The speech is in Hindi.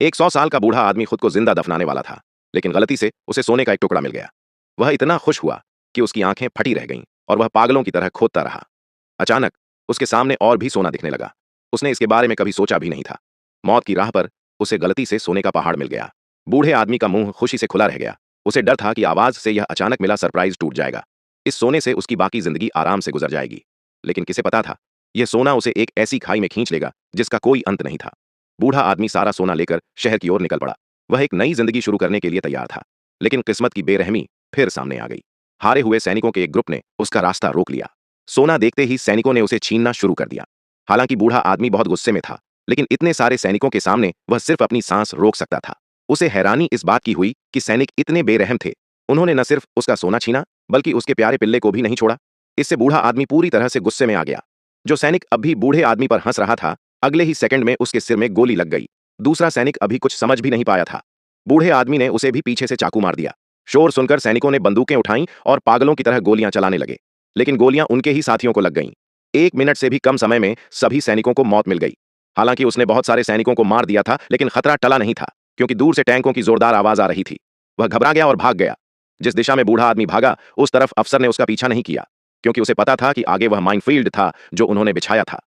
एक 100 साल का बूढ़ा आदमी खुद को जिंदा दफनाने वाला था, लेकिन गलती से उसे सोने का एक टुकड़ा मिल गया। वह इतना खुश हुआ कि उसकी आंखें फटी रह गईं और वह पागलों की तरह खोदता रहा। अचानक उसके सामने और भी सोना दिखने लगा। उसने इसके बारे में कभी सोचा भी नहीं था। मौत की राह पर उसे गलती से सोने का पहाड़ मिल गया। बूढ़े आदमी का मुंह खुशी से खुला रह गया। उसे डर था कि आवाज से यह अचानक मिला सरप्राइज टूट जाएगा। इस सोने से उसकी बाकी जिंदगी आराम से गुजर जाएगी। लेकिन किसे पता था, यह सोना उसे एक ऐसी खाई में खींच लेगा जिसका कोई अंत नहीं था। बूढ़ा आदमी सारा सोना लेकर शहर की ओर निकल पड़ा। वह एक नई जिंदगी शुरू करने के लिए तैयार था। लेकिन किस्मत की बेरहमी फिर सामने आ गई। हारे हुए सैनिकों के एक ग्रुप ने उसका रास्ता रोक लिया। सोना देखते ही सैनिकों ने उसे छीनना शुरू कर दिया। हालांकि बूढ़ा आदमी बहुत गुस्से में था, लेकिन इतने सारे सैनिकों के सामने वह सिर्फ अपनी सांस रोक सकता था। उसे हैरानी इस बात की हुई कि सैनिक इतने बेरहम थे। उन्होंने न सिर्फ उसका सोना छीना, बल्कि उसके प्यारे पिल्ले को भी नहीं छोड़ा। इससे बूढ़ा आदमी पूरी तरह से गुस्से में आ गया। जो सैनिक अभी बूढ़े आदमी पर हंस रहा था, अगले ही सेकंड में उसके सिर में गोली लग गई। दूसरा सैनिक अभी कुछ समझ भी नहीं पाया था। बूढ़े आदमी ने उसे भी पीछे से चाकू मार दिया। शोर सुनकर सैनिकों ने बंदूकें उठाईं और पागलों की तरह गोलियां चलाने लगे। लेकिन गोलियां उनके ही साथियों को लग गईं। 1 मिनट से भी कम समय में सभी सैनिकों को मौत मिल गई। हालांकि उसने बहुत सारे सैनिकों को मार दिया था, लेकिन खतरा टला नहीं था, क्योंकि दूर से टैंकों की जोरदार आवाज आ रही थी। वह घबरा गया और भाग गया। जिस दिशा में बूढ़ा आदमी भागा, उस तरफ अफसर ने उसका पीछा नहीं किया, क्योंकि उसे पता था कि आगे वह माइनफील्ड था जो उन्होंने बिछाया था।